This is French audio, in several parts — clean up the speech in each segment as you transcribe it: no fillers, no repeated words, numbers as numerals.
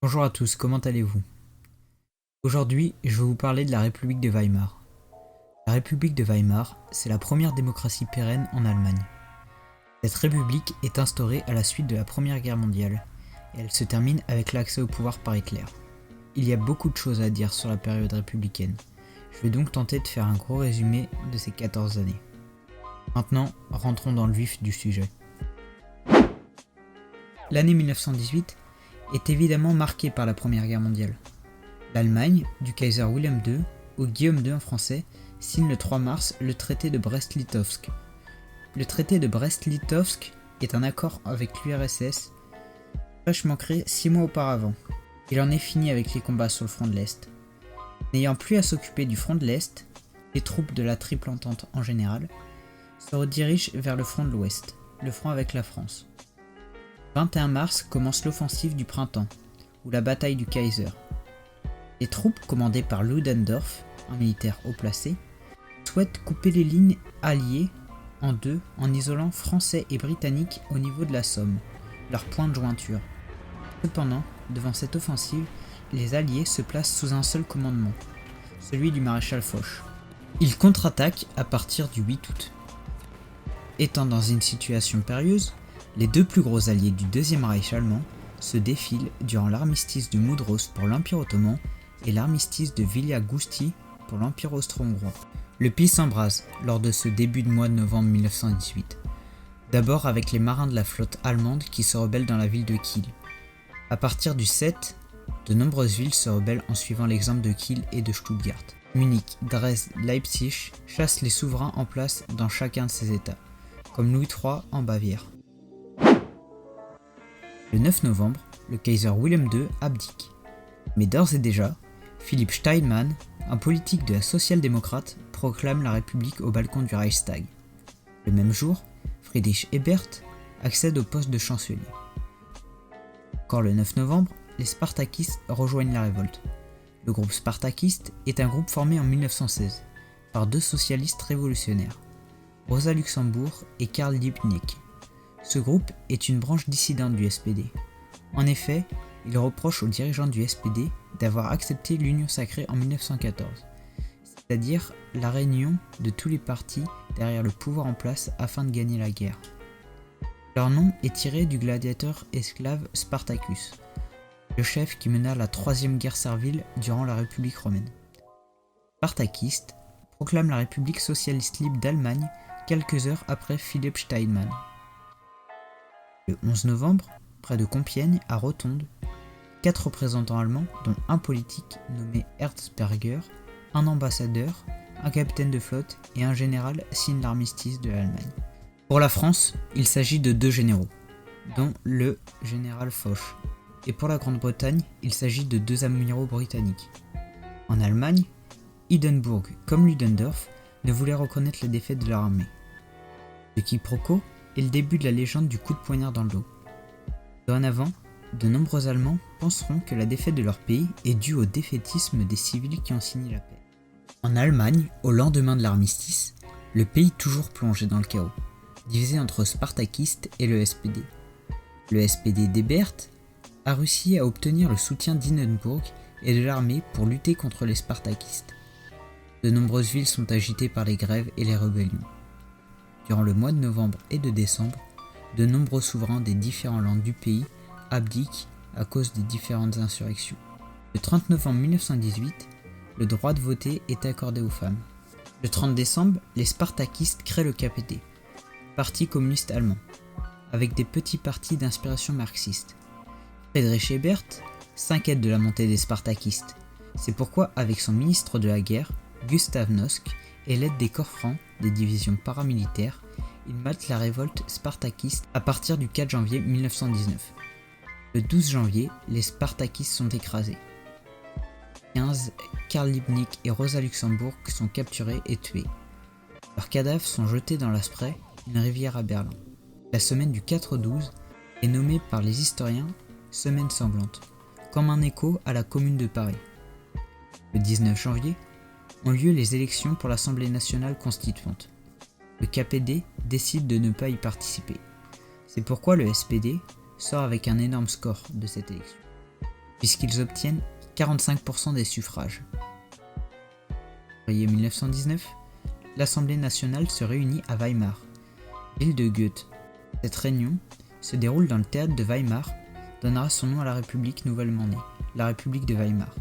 Bonjour à tous, comment allez-vous? Aujourd'hui, je vais vous parler de la République de Weimar. La République de Weimar, c'est la première démocratie pérenne en Allemagne. Cette république est instaurée à la suite de la Première Guerre mondiale, et elle se termine avec l'accès au pouvoir par Hitler. Il y a beaucoup de choses à dire sur la période républicaine. Je vais donc tenter de faire un gros résumé de ces 14 années. Maintenant, rentrons dans le vif du sujet. L'année 1918 est évidemment marquée par la Première Guerre mondiale. L'Allemagne, du Kaiser Wilhelm II, ou Guillaume II en français, signe le 3 mars le traité de Brest-Litovsk. Le traité de Brest-Litovsk est un accord avec l'URSS, fraîchement créé 6 mois auparavant. Il en est fini avec les combats sur le front de l'Est. N'ayant plus à s'occuper du front de l'Est, les troupes de la Triple Entente en général se redirigent vers le front de l'Ouest, le front avec la France. Le 21 mars commence l'offensive du printemps, ou la bataille du Kaiser. Les troupes commandées par Ludendorff, un militaire haut placé, souhaitent couper les lignes alliées en deux en isolant Français et Britanniques au niveau de la Somme, leur point de jointure. Cependant, devant cette offensive, les Alliés se placent sous un seul commandement, celui du maréchal Foch. Ils contre-attaquent à partir du 8 août. Étant dans une situation périlleuse, les deux plus gros alliés du Deuxième Reich allemand se défilent durant l'armistice de Mudros pour l'Empire ottoman et l'armistice de Vilia-Gusti pour l'Empire austro-hongrois. Le pays s'embrase lors de ce début de mois de novembre 1918. D'abord avec les marins de la flotte allemande qui se rebellent dans la ville de Kiel. À partir du 7, de nombreuses villes se rebellent en suivant l'exemple de Kiel et de Stuttgart. Munich, Dresde, Leipzig chassent les souverains en place dans chacun de ces états, comme Louis III en Bavière. Le 9 novembre, le Kaiser Wilhelm II abdique. Mais d'ores et déjà, Philipp Steinmann, un politique de la social-démocrate, proclame la République au balcon du Reichstag. Le même jour, Friedrich Ebert accède au poste de chancelier. Encore le 9 novembre, les spartakistes rejoignent la révolte. Le groupe spartakiste est un groupe formé en 1916 par deux socialistes révolutionnaires, Rosa Luxembourg et Karl Liebknecht. Ce groupe est une branche dissidente du SPD. En effet, il reproche aux dirigeants du SPD d'avoir accepté l'Union sacrée en 1914, c'est-à-dire la réunion de tous les partis derrière le pouvoir en place afin de gagner la guerre. Leur nom est tiré du gladiateur esclave Spartacus, le chef qui mena la troisième guerre servile durant la République romaine. Spartakiste proclame la République socialiste libre d'Allemagne quelques heures après Philipp Steinmann. Le 11 novembre, près de Compiègne, à Rotonde, 4 représentants allemands, dont un politique nommé Erzberger, un ambassadeur, un capitaine de flotte et un général signent l'armistice de l'Allemagne. Pour la France, il s'agit de 2 généraux, dont le général Foch, et pour la Grande-Bretagne, il s'agit de 2 amiraux britanniques. En Allemagne, Hindenburg comme Ludendorff ne voulaient reconnaître la défaite de leur armée. Le quiproquo est le début de la légende du coup de poignard dans le dos. Dorénavant, de nombreux Allemands penseront que la défaite de leur pays est due au défaitisme des civils qui ont signé la paix. En Allemagne, au lendemain de l'armistice, le pays toujours plongé dans le chaos, divisé entre spartakistes et le SPD. Le SPD d'Ebert a réussi à obtenir le soutien d'Hindenburg et de l'armée pour lutter contre les spartakistes. De nombreuses villes sont agitées par les grèves et les rébellions. Durant le mois de novembre et de décembre, de nombreux souverains des différents landes du pays abdiquent à cause des différentes insurrections. Le 30 novembre 1918, le droit de voter est accordé aux femmes. Le 30 décembre, les spartakistes créent le KPD, Parti communiste allemand, avec des petits partis d'inspiration marxiste. Friedrich Ebert s'inquiète de la montée des spartakistes. C'est pourquoi, avec son ministre de la guerre, Gustav Nosk, et l'aide des corps francs, des divisions paramilitaires, il mate la révolte spartakiste à partir du 4 janvier 1919. Le 12 janvier, les spartakistes sont écrasés. 15, Karl Liebknecht et Rosa Luxembourg sont capturés et tués. Leurs cadavres sont jetés dans la Spree, une rivière à Berlin. La semaine du 4 au 12 est nommée par les historiens Semaine sanglante, comme un écho à la Commune de Paris. Le 19 janvier, ont lieu les élections pour l'Assemblée nationale constituante. Le KPD décide de ne pas y participer. C'est pourquoi le SPD sort avec un énorme score de cette élection. puisqu'ils obtiennent 45% des suffrages. En février 1919, l'Assemblée nationale se réunit à Weimar, ville de Goethe. Cette réunion se déroule dans le théâtre de Weimar, donnera son nom à la République nouvellement née, la République de Weimar.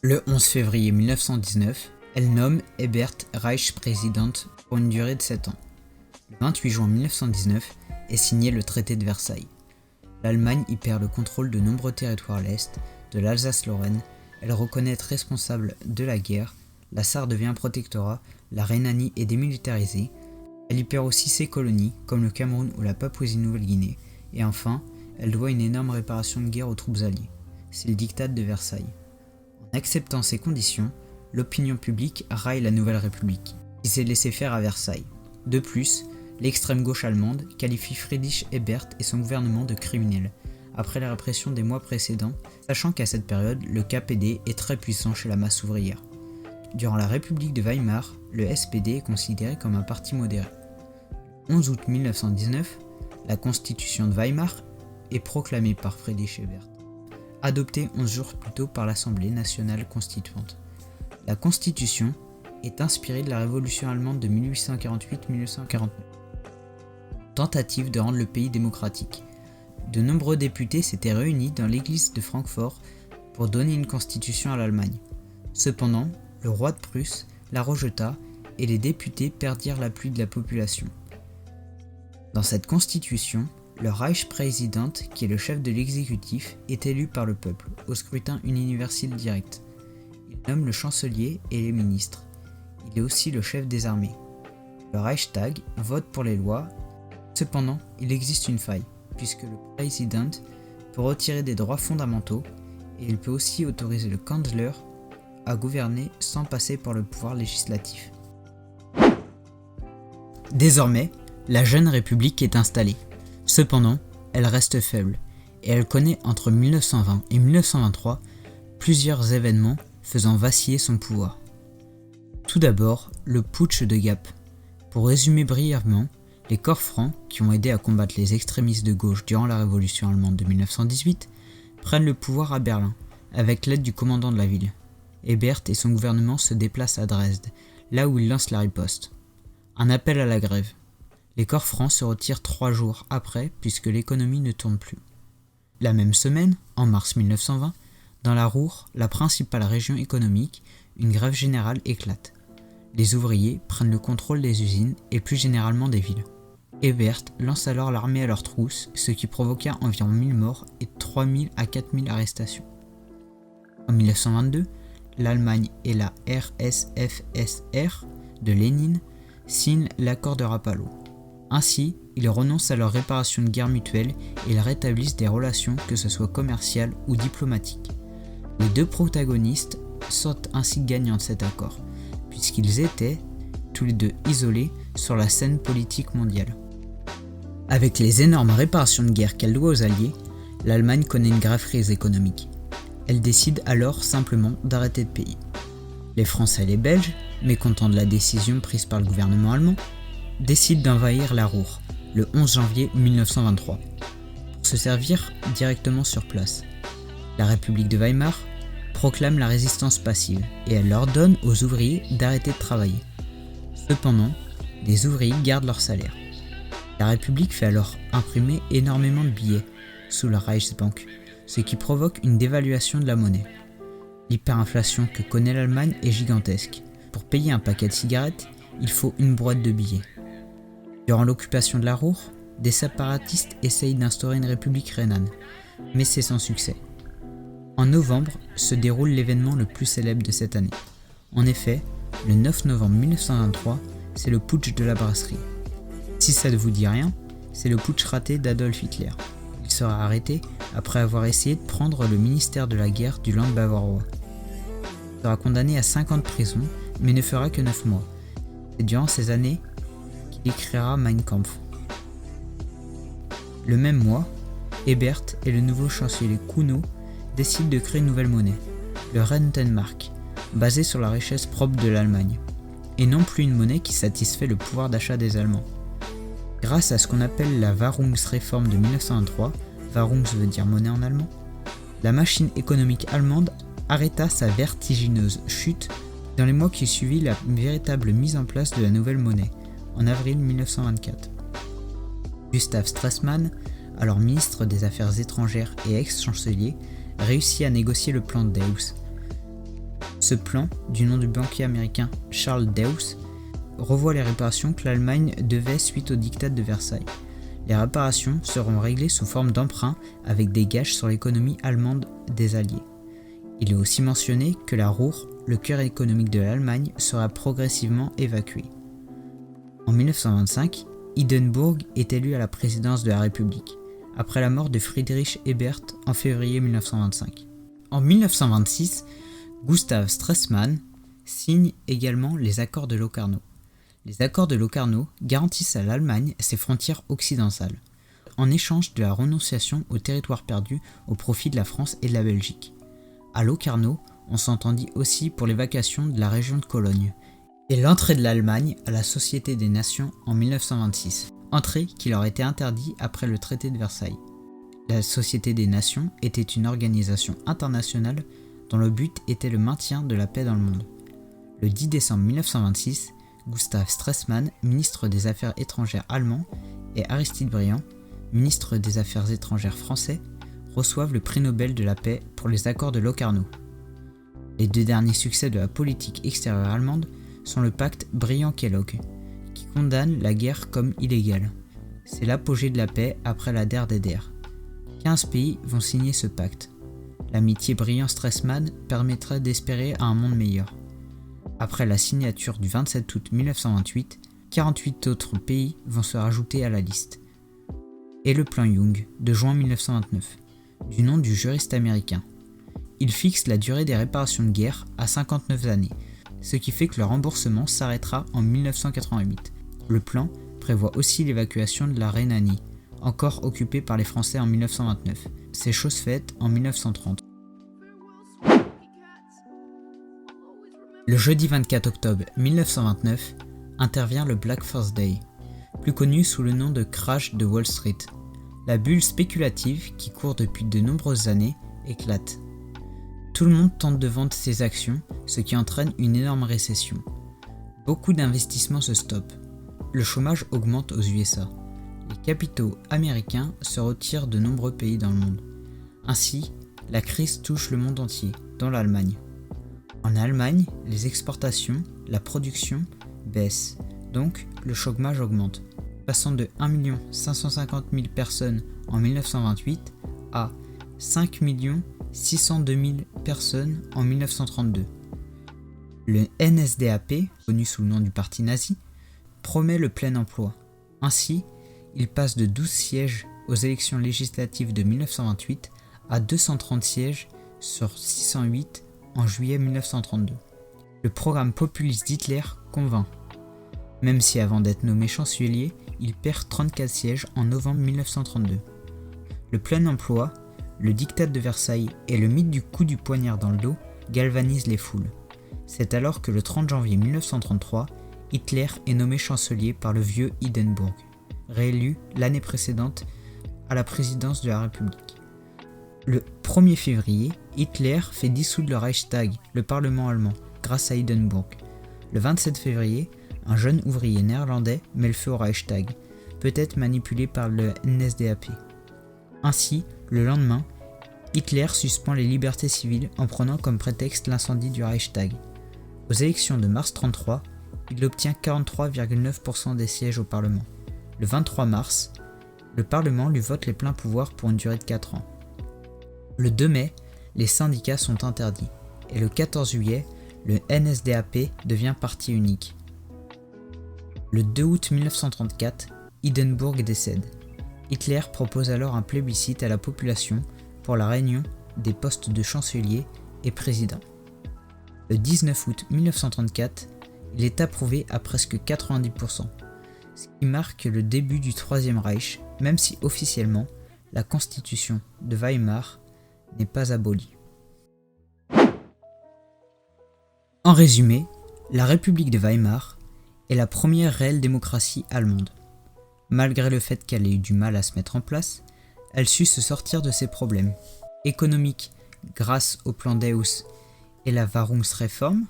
Le 11 février 1919, elle nomme Ebert Reichspräsident pour une durée de 7 ans. Le 28 juin 1919 est signé le traité de Versailles. L'Allemagne y perd le contrôle de nombreux territoires à l'est, de l'Alsace-Lorraine, elle reconnaît être responsable de la guerre, la Sarre devient un protectorat, la Rhénanie est démilitarisée, elle y perd aussi ses colonies, comme le Cameroun ou la Papouasie-Nouvelle-Guinée, et enfin, elle doit une énorme réparation de guerre aux troupes alliées. C'est le diktat de Versailles. En acceptant ces conditions, l'opinion publique raille la Nouvelle République, qui s'est laissée faire à Versailles. De plus, l'extrême gauche allemande qualifie Friedrich Ebert et son gouvernement de criminels, après la répression des mois précédents, sachant qu'à cette période, le KPD est très puissant chez la masse ouvrière. Durant la République de Weimar, le SPD est considéré comme un parti modéré. Le 11 août 1919, la Constitution de Weimar est proclamée par Friedrich Ebert, adoptée 11 jours plus tôt par l'Assemblée nationale constituante. La Constitution est inspirée de la Révolution allemande de 1848-1949. Tentative de rendre le pays démocratique. De nombreux députés s'étaient réunis dans l'église de Francfort pour donner une constitution à l'Allemagne. Cependant, le roi de Prusse la rejeta et les députés perdirent l'appui de la population. Dans cette constitution, le Reichspräsident, qui est le chef de l'exécutif, est élu par le peuple, au scrutin universel direct. Il nomme le chancelier et les ministres. Il est aussi le chef des armées. Le Reichstag vote pour les lois. Cependant, il existe une faille, puisque le président peut retirer des droits fondamentaux et il peut aussi autoriser le Kanzler à gouverner sans passer par le pouvoir législatif. Désormais, la jeune République est installée. Cependant, elle reste faible et elle connaît entre 1920 et 1923 plusieurs événements faisant vaciller son pouvoir. Tout d'abord, le putsch de Gap. Pour résumer brièvement, les corps francs, qui ont aidé à combattre les extrémistes de gauche durant la révolution allemande de 1918, prennent le pouvoir à Berlin, avec l'aide du commandant de la ville. Ebert et son gouvernement se déplacent à Dresde, là où ils lancent la riposte. Un appel à la grève. Les corps francs se retirent 3 jours après, puisque l'économie ne tourne plus. La même semaine, en mars 1920, dans la Ruhr, la principale région économique, une grève générale éclate. Les ouvriers prennent le contrôle des usines et plus généralement des villes. Ebert lance alors l'armée à leur trousse, ce qui provoqua environ 1000 morts et 3000 à 4000 arrestations. En 1922, l'Allemagne et la RSFSR de Lénine signent l'accord de Rapallo. Ainsi, ils renoncent à leur réparation de guerre mutuelle et ils rétablissent des relations, que ce soit commerciales ou diplomatiques. Les deux protagonistes sortent ainsi gagnants de cet accord, puisqu'ils étaient tous les deux isolés sur la scène politique mondiale. Avec les énormes réparations de guerre qu'elle doit aux Alliés, l'Allemagne connaît une grave crise économique. Elle décide alors simplement d'arrêter de payer. Les Français et les Belges, mécontents de la décision prise par le gouvernement allemand, décident d'envahir la Ruhr le 11 janvier 1923 pour se servir directement sur place. La République de Weimar proclame la résistance passive et elle ordonne aux ouvriers d'arrêter de travailler. Cependant, les ouvriers gardent leur salaire. La République fait alors imprimer énormément de billets sous la Reichsbank, ce qui provoque une dévaluation de la monnaie. L'hyperinflation que connaît l'Allemagne est gigantesque. Pour payer un paquet de cigarettes, il faut une boîte de billets. Durant l'occupation de la Ruhr, des séparatistes essayent d'instaurer une république rhénane, mais c'est sans succès. En novembre se déroule l'événement le plus célèbre de cette année. En effet, le 9 novembre 1923, c'est le putsch de la brasserie. Si ça ne vous dit rien, c'est le putsch raté d'Adolf Hitler. Il sera arrêté après avoir essayé de prendre le ministère de la guerre du Land bavarois. Il sera condamné à 5 ans de prison, mais ne fera que 9 mois. C'est durant ces années qu'il écrira Mein Kampf. Le même mois, Ebert et le nouveau chancelier Kuno décident de créer une nouvelle monnaie, le Rentenmark, basée sur la richesse propre de l'Allemagne, et non plus une monnaie qui satisfait le pouvoir d'achat des Allemands. Grâce à ce qu'on appelle la Währungsreform de 1923, Währungs veut dire monnaie en allemand, La machine économique allemande arrêta sa vertigineuse chute dans les mois qui suivit la véritable mise en place de la nouvelle monnaie, en avril 1924. Gustav Stresemann, alors ministre des Affaires étrangères et ex-chancelier, réussit à négocier le plan Deuss. Ce plan, du nom du banquier américain Charles Deuss, revoit les réparations que l'Allemagne devait suite au diktat de Versailles. Les réparations seront réglées sous forme d'emprunts avec des gages sur l'économie allemande des Alliés. Il est aussi mentionné que la Ruhr, le cœur économique de l'Allemagne, sera progressivement évacuée. En 1925, Hindenburg est élu à la présidence de la République, après la mort de Friedrich Ebert en février 1925. En 1926, Gustav Stresemann signe également les accords de Locarno. Les accords de Locarno garantissent à l'Allemagne ses frontières occidentales, en échange de la renonciation aux territoires perdus au profit de la France et de la Belgique. À Locarno, on s'entendit aussi pour l'évacuation de la région de Cologne et l'entrée de l'Allemagne à la Société des Nations en 1926, entrée qui leur était interdite après le traité de Versailles. La Société des Nations était une organisation internationale dont le but était le maintien de la paix dans le monde. Le 10 décembre 1926, Gustav Stresemann, ministre des Affaires étrangères allemand, et Aristide Briand, ministre des Affaires étrangères français, reçoivent le prix Nobel de la paix pour les accords de Locarno. Les deux derniers succès de la politique extérieure allemande sont le pacte Briand-Kellogg, qui condamne la guerre comme illégale. C'est l'apogée de la paix après la DDR. 15 pays vont signer ce pacte. L'amitié Briand-Stresemann permettra d'espérer à un monde meilleur. Après la signature du 27 août 1928, 48 autres pays vont se rajouter à la liste. Et le plan Young de juin 1929, du nom du juriste américain. Il fixe la durée des réparations de guerre à 59 années, ce qui fait que le remboursement s'arrêtera en 1988. Le plan prévoit aussi l'évacuation de la Rhénanie, encore occupée par les Français en 1929. C'est chose faite en 1930. Le jeudi 24 octobre 1929 intervient le Black Thursday, plus connu sous le nom de crash de Wall Street. La bulle spéculative qui court depuis de nombreuses années éclate. Tout le monde tente de vendre ses actions, ce qui entraîne une énorme récession. Beaucoup d'investissements se stoppent. Le chômage augmente aux USA. Les capitaux américains se retirent de nombreux pays dans le monde. Ainsi, la crise touche le monde entier, dont l'Allemagne. En Allemagne, les exportations, la production baissent, donc le chômage augmente, passant de 1 550 000 personnes en 1928 à 5 602 000 personnes en 1932. Le NSDAP, connu sous le nom du parti nazi, promet le plein emploi. Ainsi, il passe de 12 sièges aux élections législatives de 1928 à 230 sièges sur 608 en juillet 1932. Le programme populiste d'Hitler convainc, même si avant d'être nommé chancelier, il perd 34 sièges en novembre 1932. Le plein emploi, le diktat de Versailles et le mythe du coup du poignard dans le dos galvanisent les foules. C'est alors que le 30 janvier 1933, Hitler est nommé chancelier par le vieux Hindenburg, réélu l'année précédente à la présidence de la République. Le 1er février, Hitler fait dissoudre le Reichstag, le Parlement allemand, grâce à Hindenburg. Le 27 février, un jeune ouvrier néerlandais met le feu au Reichstag, peut-être manipulé par le NSDAP. Ainsi, le lendemain, Hitler suspend les libertés civiles en prenant comme prétexte l'incendie du Reichstag. Aux élections de mars 1933, il obtient 43,9% des sièges au Parlement. Le 23 mars, le Parlement lui vote les pleins pouvoirs pour une durée de 4 ans. Le 2 mai, les syndicats sont interdits, et le 14 juillet, le NSDAP devient parti unique. Le 2 août 1934, Hindenburg décède. Hitler propose alors un plébiscite à la population pour la réunion des postes de chancelier et président. Le 19 août 1934, il est approuvé à presque 90%, ce qui marque le début du Troisième Reich, même si officiellement, la constitution de Weimar n'est pas abolie. En résumé, la République de Weimar est la première réelle démocratie allemande. Malgré le fait qu'elle ait eu du mal à se mettre en place, elle sut se sortir de ses problèmes. économique grâce au plan Deus et la Währungsreform,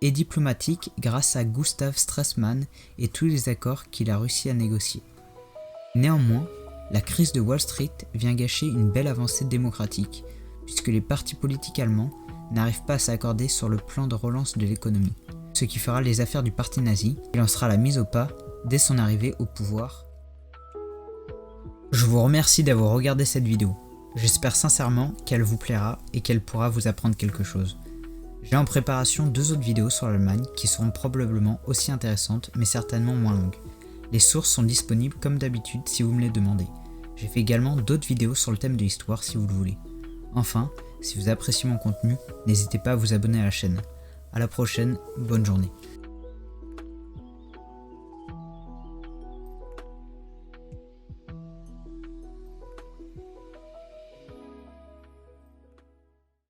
et diplomatique grâce à Gustav Stresemann et tous les accords qu'il a réussi à négocier. Néanmoins, la crise de Wall Street vient gâcher une belle avancée démocratique, puisque les partis politiques allemands n'arrivent pas à s'accorder sur le plan de relance de l'économie, ce qui fera les affaires du parti nazi et lancera la mise au pas dès son arrivée au pouvoir. Je vous remercie d'avoir regardé cette vidéo. J'espère sincèrement qu'elle vous plaira et qu'elle pourra vous apprendre quelque chose. J'ai en préparation 2 autres vidéos sur l'Allemagne qui seront probablement aussi intéressantes mais certainement moins longues. Les sources sont disponibles comme d'habitude si vous me les demandez. J'ai fait également d'autres vidéos sur le thème de l'histoire si vous le voulez. Enfin, si vous appréciez mon contenu, n'hésitez pas à vous abonner à la chaîne. A la prochaine, bonne journée.